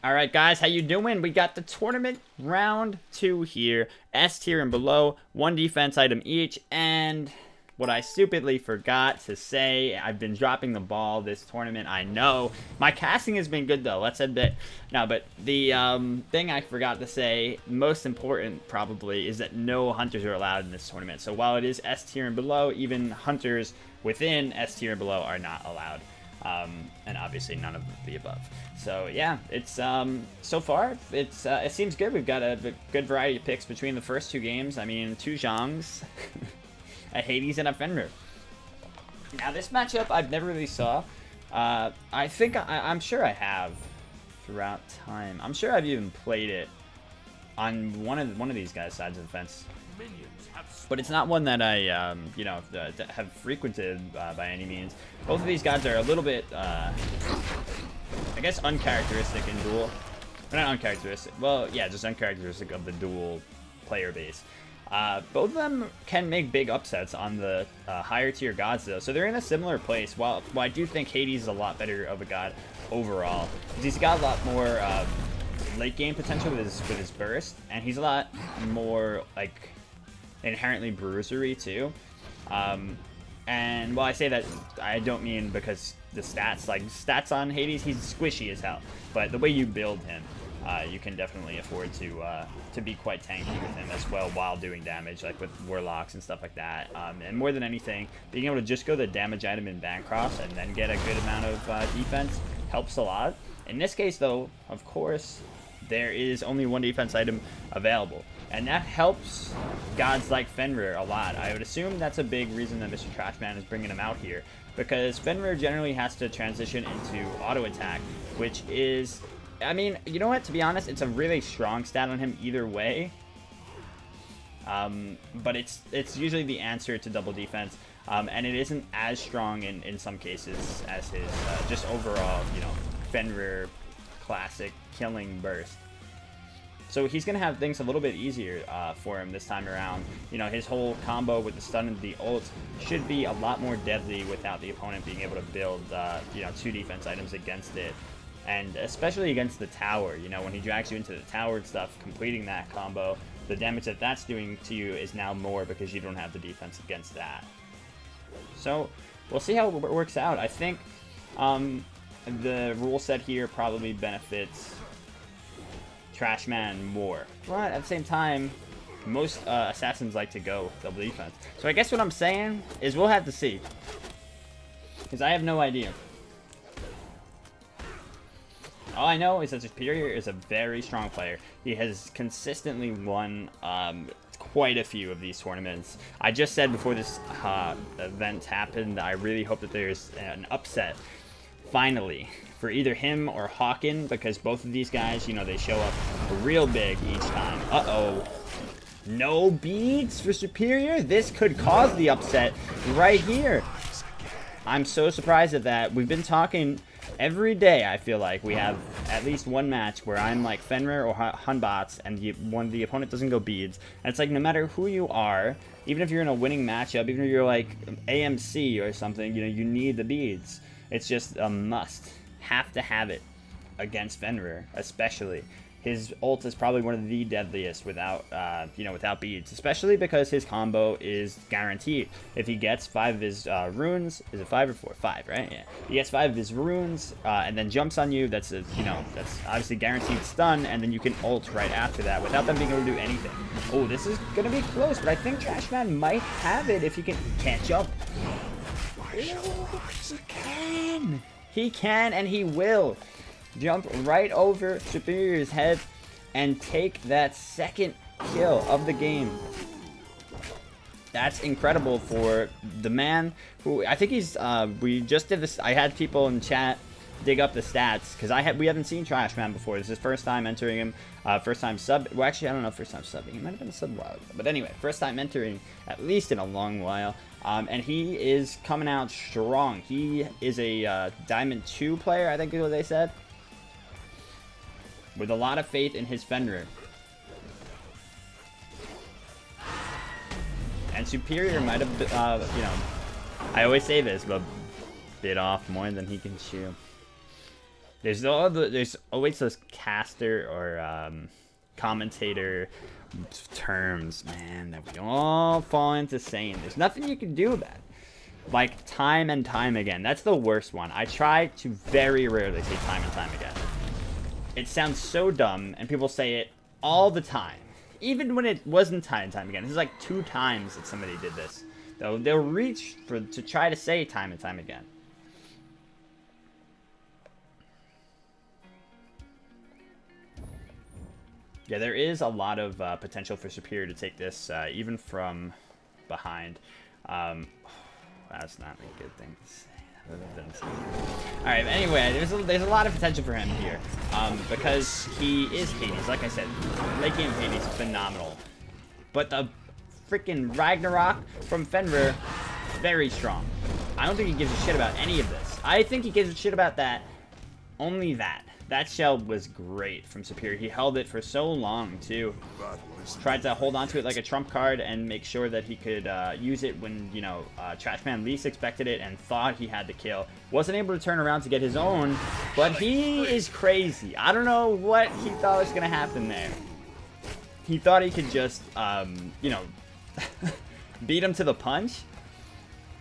All right, guys, how you doing? We got the tournament round 2 here. S tier and below, 1 defense item each. And what I stupidly forgot to say, I've been dropping the ball this tournament, I know. My casting has been good, though, let's admit. No, but the thing I forgot to say, most important probably, is that no hunters are allowed in this tournament. So while it is S tier and below, even hunters within S tier and below are not allowed. And obviously none of the above. So yeah, it's so far it seems good. We've got a good variety of picks between the first 2 games. I mean, 2 Zhongs, a Hades, and a Fenrir. Now this matchup I've never really saw. I think I'm sure I have throughout time. I'm sure I've even played it on one of these guys' sides of the fence. But it's not one that I, you know, have frequented by any means. Both of these guys are a little bit, I guess, uncharacteristic in Duel. Or not uncharacteristic. Well, yeah, just uncharacteristic of the Duel player base. Both of them can make big upsets on the higher tier gods, though. So they're in a similar place. While I do think Hades is a lot better of a god overall, he's got a lot more late game potential with his burst, and he's a lot more like inherently bruisery too. And while I say that, I don't mean because the stats on Hades, he's squishy as hell. But the way you build him, you can definitely afford to be quite tanky with him as well while doing damage, like with warlocks and stuff like that. And more than anything, being able to just go the damage item in Bancross and then get a good amount of defense helps a lot. In this case, though, of course, there is only 1 defense item available. And that helps gods like Fenrir a lot. I would assume that's a big reason that Mr. Trashman is bringing him out here, because Fenrir generally has to transition into auto attack, which is, I mean, you know what? To be honest, it's a really strong stat on him either way. But it's usually the answer to double defense, and it isn't as strong in some cases as his just overall, you know, Fenrir classic killing burst. So he's going to have things a little bit easier for him this time around. You know, his whole combo with the stun and the ult should be a lot more deadly without the opponent being able to build, you know, 2 defense items against it. And especially against the tower, you know, when he drags you into the tower and stuff, completing that combo, the damage that that's doing to you is now more because you don't have the defense against that. So we'll see how it works out. I think the rule set here probably benefits Trashman more, but at the same time, most assassins like to go double defense. So I guess what I'm saying is we'll have to see, because I have no idea. All I know is that Superior is a very strong player. He has consistently won quite a few of these tournaments. I just said before this event happened, I really hope that there's an upset finally for either him or Hawken, because both of these guys, you know, they show up real big each time. Uh-oh. No beads for Superior? This could cause the upset right here. I'm so surprised at that. We've been talking every day, I feel like. We have at least 1 match where I'm like Fenrir or Hunbots, and the opponent doesn't go beads. And it's like, no matter who you are, even if you're in a winning matchup, even if you're like AMC or something, you know, you need the beads. It's just a must. Have to have it against Fenrir, especially. His ult is probably one of the deadliest without, you know, without beads, especially because his combo is guaranteed. If he gets 5 of his runes, is it 5 or 4? 5, right? Yeah. He gets 5 of his runes and then jumps on you. That's a, you know, that's obviously guaranteed stun, and then you can ult right after that without them being able to do anything. Oh, this is gonna be close, but I think Trashman might have it if he can't jump. He can. He can, and he will jump right over Superior's head and take that 2nd kill of the game. That's incredible for the man who, I think he's, we just did this, I had people in chat dig up the stats, because we haven't seen Trashman before. This is first time entering him, first time sub, well actually I don't know, first time subbing, he might have been a sub a while ago, but anyway, first time entering, at least in a long while. And he is coming out strong. He is a Diamond 2 player, I think is what they said, with a lot of faith in his Fenrir. And Superior might have, you know, I always say this, but bit off more than he can chew. There's always those caster or commentator terms, man, that we all fall into saying. There's nothing you can do about it. Like time and time again. That's the worst one. I try to very rarely say time and time again. It sounds so dumb, and people say it all the time. Even when it wasn't time and time again. This is like 2 times that somebody did this. They'll reach to try to say time and time again. Yeah, there is a lot of potential for Superior to take this, even from behind. That's not a good thing to say. Alright, anyway, there's a lot of potential for him here. Because he is Hades. Like I said, late game Hades is phenomenal. But the freaking Ragnarok from Fenrir, very strong. I don't think he gives a shit about any of this. I think he gives a shit about that. Only that. That shell was great from Superior. He held it for so long, too. Tried to hold on to it like a trump card and make sure that he could use it when, you know, Trashman least expected it and thought he had the kill. Wasn't able to turn around to get his own, but he is crazy. I don't know what he thought was going to happen there. He thought he could just, you know, beat him to the punch.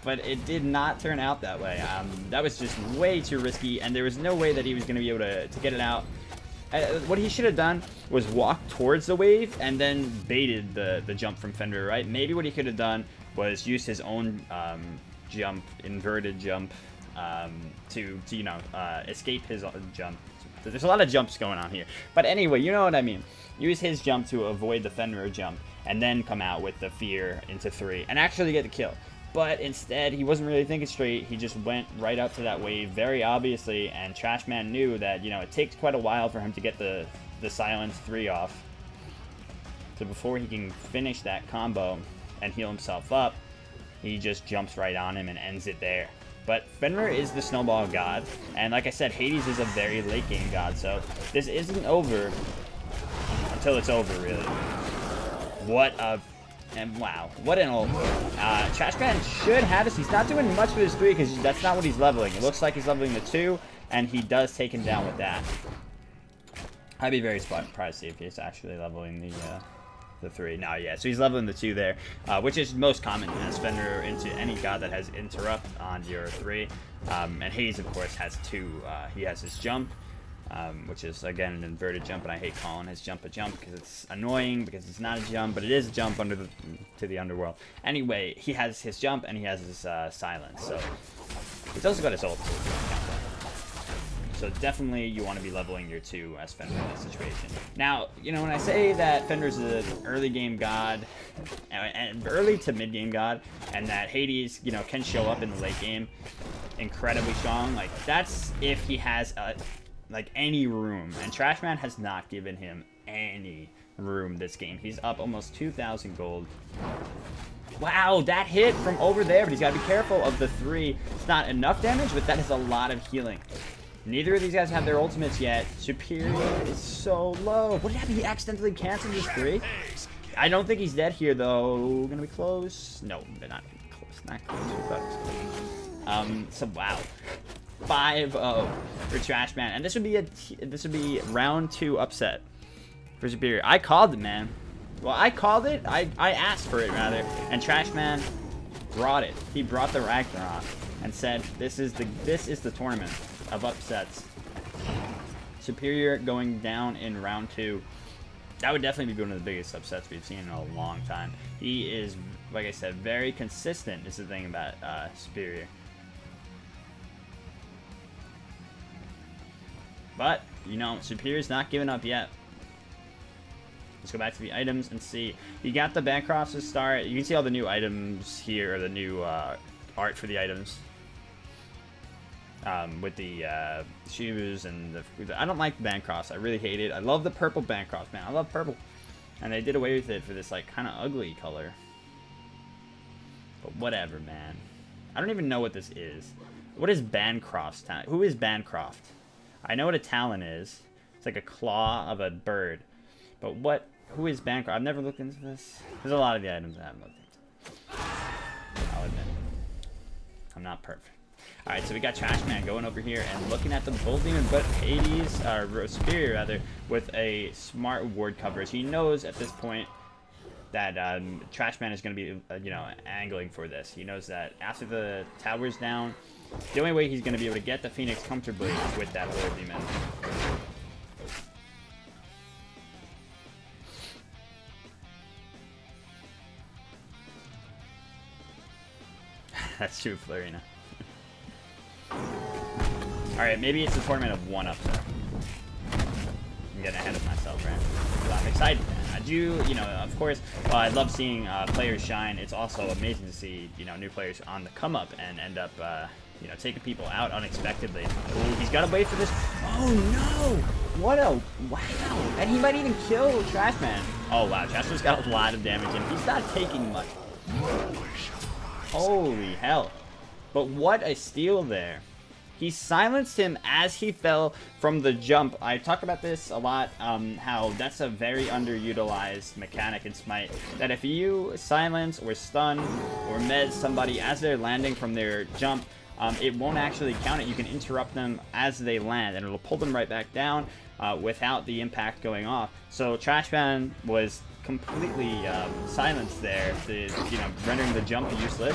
But it did not turn out that way. That was just way too risky, and there was no way that he was going to be able to get it out. What he should have done was walk towards the wave and then baited the jump from Fenrir, right? Maybe what he could have done was use his own jump, inverted jump, to you know, escape his jump. There's a lot of jumps going on here. But anyway, you know what I mean. Use his jump to avoid the Fenrir jump, and then come out with the fear into 3 and actually get the kill. But instead, he wasn't really thinking straight. He just went right up to that wave very obviously, and Trashman knew that, you know, it takes quite a while for him to get the silence 3 off. So before he can finish that combo and heal himself up, he just jumps right on him and ends it there. But Fenrir is the snowball god, and like I said, Hades is a very late game god, so this isn't over until it's over, really. What a... And wow, what an ult. Trashman should have this. He's not doing much with his 3 because that's not what he's leveling. It looks like he's leveling the 2, and he does take him down with that. I'd be very surprised to see if he's actually leveling the 3. No, yeah, so he's leveling the 2 there, which is most common as Fenrir into any god that has interrupt on your 3. And Hades, of course, has 2. He has his jump, which is, again, an inverted jump, and I hate calling his jump a jump because it's annoying, because it's not a jump, but it is a jump to the underworld. Anyway, he has his jump, and he has his silence, so he's also got his ult. So definitely you want to be leveling your 2 as Fenrir in this situation. Now, you know, when I say that Fenrir's an early game god, and early to mid game god, and that Hades, you know, can show up in the late game incredibly strong, like, that's if he has like any room, and Trashman has not given him any room this game. He's up almost 2,000 gold. Wow, that hit from over there, but he's got to be careful of the 3. It's not enough damage, but that is a lot of healing. Neither of these guys have their ultimates yet. Superior is so low. What happened? He accidentally canceled his 3? I don't think he's dead here, though. Gonna be close. No, they're not gonna be close. Not close. So wow. 5-0 for Trashman, and this would be round 2 upset for Superior. I called it, man. Well, I called it. I asked for it rather, and Trashman brought it. He brought the Ragnarok and said, "This is the tournament of upsets." Superior going down in round 2. That would definitely be one of the biggest upsets we've seen in a long time. He is, like I said, very consistent. Is the thing about Superior. But, you know, Superior's not giving up yet. Let's go back to the items and see. He got the Bancrofts to start. You can see all the new items here, or the new art for the items. With the shoes and the... I don't like the Bancrofts. I really hate it. I love the purple Bancrofts, man. I love purple. And they did away with it for this, like, kind of ugly color. But whatever, man. I don't even know what this is. What is Bancroft's talent? Who is Bancroft? I know what a talon is. It's like a claw of a bird. But what? Who is Bancroft? I've never looked into this. There's a lot of the items I haven't looked into. I'll admit. I'm not perfect. Alright, so we got Trash Man going over here and looking at the Bull Demon, but Hades, or Superior rather, with a smart ward coverage. He knows at this point that Trash Man is going to be, you know, angling for this. He knows that after the tower's down, the only way he's going to be able to get the Phoenix comfortably is with that Bull Demon. That's true, Florina. Alright, maybe it's a tournament of one-ups though. I'm getting ahead of myself, right? But I'm excited, man. I do, you know, of course, while I love seeing players shine, it's also amazing to see, you know, new players on the come-up and end up, you know, taking people out unexpectedly. Ooh, he's got to wait for this. Oh, no! What a... Wow! And he might even kill Trash Man. Oh, wow. Trash Man's got a lot of damage, and he's not taking much. Holy hell. But what a steal there. He silenced him as he fell from the jump. I talk about this a lot, how that's a very underutilized mechanic in Smite. That if you silence or stun or med somebody as they're landing from their jump, it won't actually count it. You can interrupt them as they land, and it'll pull them right back down without the impact going off. So Trash Man was completely silenced there, you know, rendering the jump useless.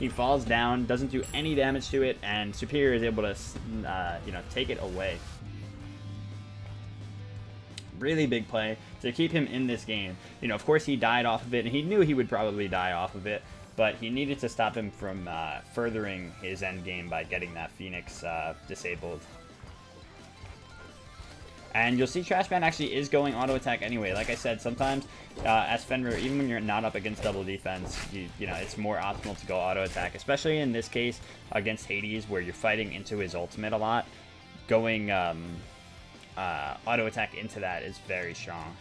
He falls down, doesn't do any damage to it, and Superior is able to, you know, take it away. Really big play to keep him in this game. You know, of course he died off of it, and he knew he would probably die off of it, but he needed to stop him from furthering his end game by getting that Phoenix disabled. And you'll see Trash Man actually is going auto attack anyway. Like I said, sometimes as Fenrir, even when you're not up against double defense, you know, it's more optimal to go auto attack, especially in this case against Hades, where you're fighting into his ultimate a lot. Going auto attack into that is very strong.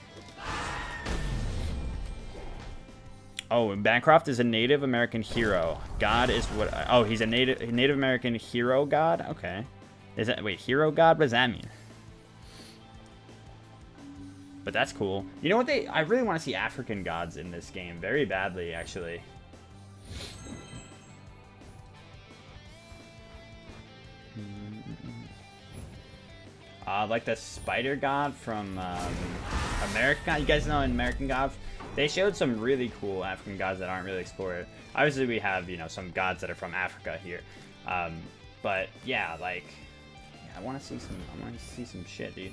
Oh, and Bancroft is a Native American hero. God is what? Oh, he's a Native American hero god. Okay, is that wait hero god? What does that mean? But that's cool. You know what I really want to see African gods in this game very badly, actually. Like the spider god from America. You guys know in American Gods, they showed some really cool African gods that aren't really explored. Obviously, we have, you know, some gods that are from Africa here. But yeah, like, yeah, I want to see some shit, dude.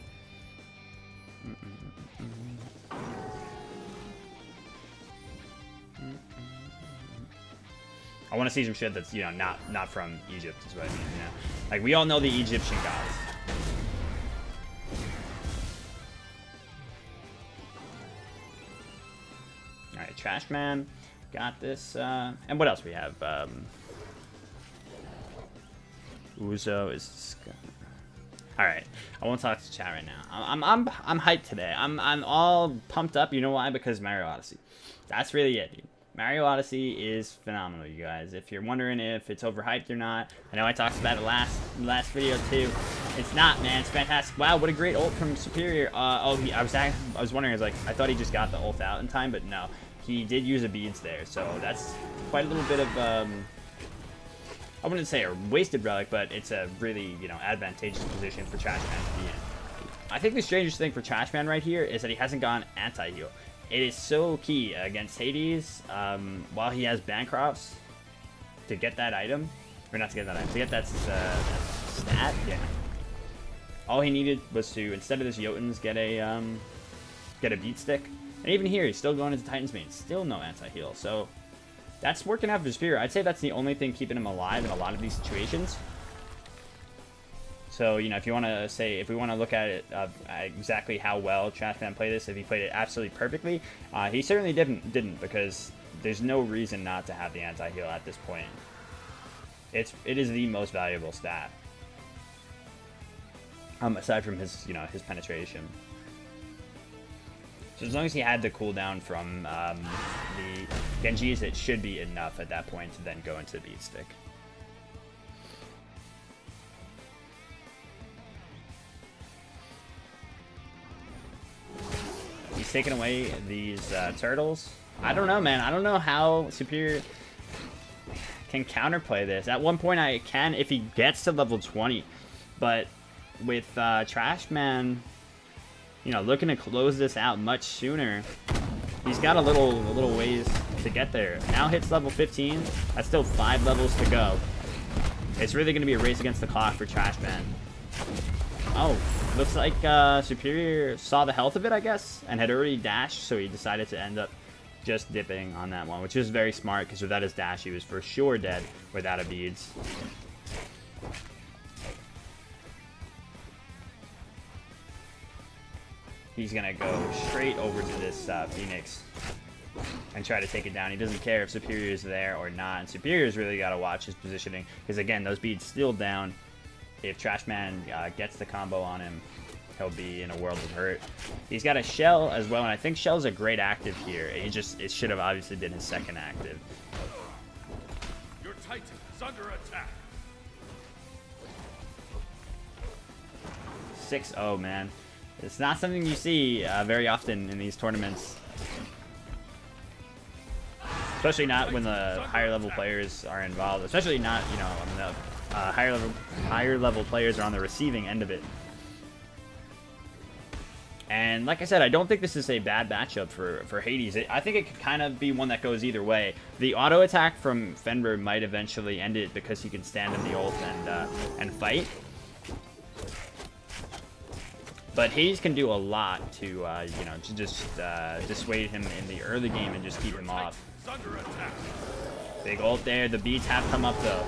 I want to see some shit that's, you know, not from Egypt, is what I mean, you know? Like, we all know the Egyptian gods. Alright, Trash Man. Got this, and what else we have? Uzo is... Alright, I won't talk to chat right now. I'm hyped today. I'm all pumped up. You know why? Because Mario Odyssey. That's really it, dude. Mario Odyssey is phenomenal, you guys. If you're wondering if it's overhyped or not, I know I talked about it last video too. It's not, man. It's fantastic. Wow, what a great ult from Superior. Oh, I was wondering. I was like, I thought he just got the ult out in time, but no, he did use a beads there. So that's quite a little bit of I wouldn't say a wasted relic, but it's a really, you know, advantageous position for Trash Man to be in. I think the strangest thing for Trash Man right here is that he hasn't gone anti-heal. It is so key against Hades, while he has Bancrofts, to get that item. Or not to get that item, to get that stat, yeah. All he needed was to, instead of this Jotuns, get a beat stick. And even here, he's still going into Titan's Mane. Still no anti-heal, so... That's working out for Spear. I'd say that's the only thing keeping him alive in a lot of these situations. So, you know, if you want to say, if we want to look at it, exactly how well Trash Man played this, if he played it absolutely perfectly, he certainly didn't, because there's no reason not to have the anti-heal at this point. It is the most valuable stat. Aside from his, you know, his penetration. So as long as he had the cooldown from the Genjis, it should be enough at that point to then go into the beat stick. He's taking away these turtles. I don't know, man. I don't know how Superior can counterplay this. At one point I can if he gets to level 20. But with Trashman, you know, looking to close this out much sooner, he's got a little ways to get there. Now hits level 15. That's still 5 levels to go. It's really going to be a race against the clock for Trashman. Oh, looks like Superior saw the health of it, I guess, and had already dashed, so he decided to end up just dipping on that one, which is very smart, because without his dash, he was for sure dead without a beads. He's going to go straight over to this Phoenix and try to take it down. He doesn't care if Superior is there or not, and Superior's really got to watch his positioning, because again, those beads still down. If Trashman gets the combo on him, he'll be in a world of hurt. He's got a Shell as well, and I think Shell's a great active here. It should have obviously been his second active. Your Titan is under attack. 6-0, man. It's not something you see very often in these tournaments. Especially not when the higher level players are involved. Especially not, you know, when the higher level players are on the receiving end of it. And like I said, I don't think this is a bad matchup for Hades. I think it could kind of be one that goes either way. The auto attack from Fenrir might eventually end it because he can stand in the ult and fight. But Hades can do a lot to, you know, to just dissuade him in the early game and just keep him off. Big ult there. The beats have come up though.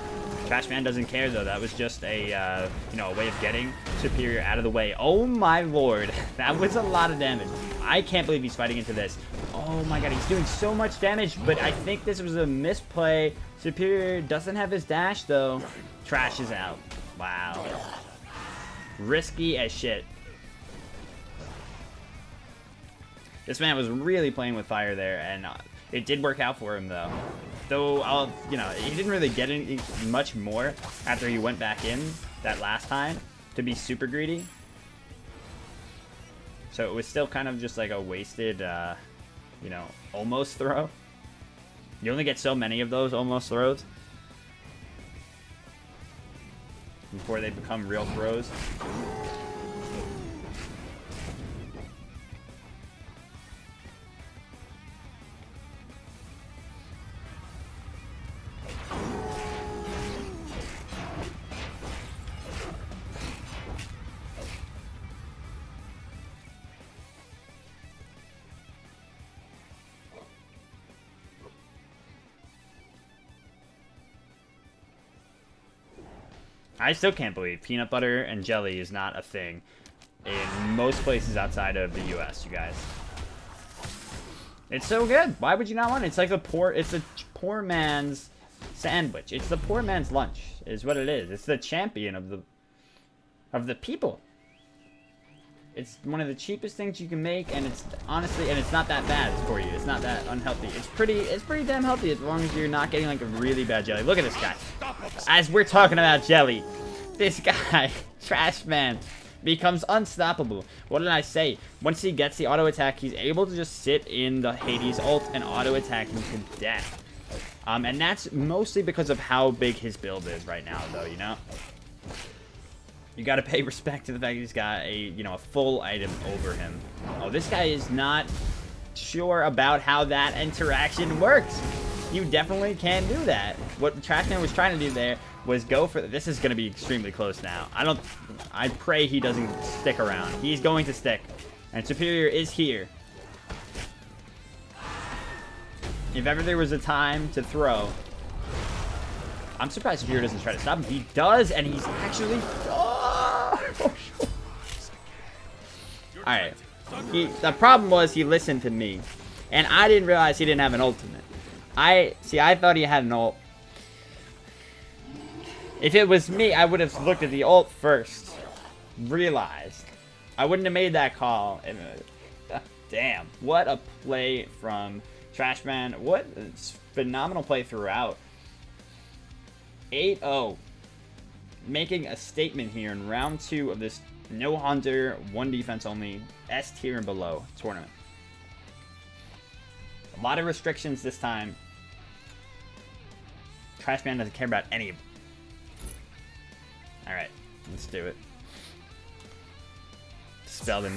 Trashman doesn't care though. That was just a, you know, a way of getting Superior out of the way. Oh my lord, that was a lot of damage. I can't believe he's fighting into this. Oh my god, he's doing so much damage. But I think this was a misplay. Superior doesn't have his dash though. Trash is out. Wow. Risky as shit. This man was really playing with fire there, and it did work out for him, though. Though, you know, he didn't really get any much more after he went back in that last time to be super greedy. So it was still kind of just like a wasted, you know, almost throw. You only get so many of those almost throws before they become real throws. I still can't believe peanut butter and jelly is not a thing in most places outside of the US, you guys. It's so good. Why would you not want it? It's like it's a poor man's sandwich. It's the poor man's lunch, is what it is. It's the champion of the people. It's one of the cheapest things you can make, and it's honestly, and it's not that bad for you. It's not that unhealthy. It's pretty damn healthy as long as you're not getting like a really bad jelly. Look at this guy. As we're talking about jelly, this guy, Trashman, becomes unstoppable. What did I say? Once he gets the auto attack, he's able to just sit in the Hades ult and auto attack him to death. And that's mostly because of how big his build is right now, though, you know? You gotta pay respect to the fact that he's got a, you know, a full item over him. Oh, this guy is not sure about how that interaction works. You definitely can do that. What Trashman was trying to do there was go for... This is gonna be extremely close now. I pray he doesn't stick around. He's going to stick. And Superior is here. If ever there was a time to throw... I'm surprised Superior doesn't try to stop him. He does, and he's actually... Alright. The problem was he listened to me. And I didn't realize he didn't have an ultimate. I thought he had an ult. If it was me, I would have looked at the ult first. Realized. I wouldn't have made that call. Damn. What a play from Trashman. What a phenomenal play throughout. 8-0. Making a statement here in round 2 of this no hunter, 1 defense only, S tier and below tournament. A lot of restrictions this time. Trash man doesn't care about any of them. Alright, let's do it. Dispel the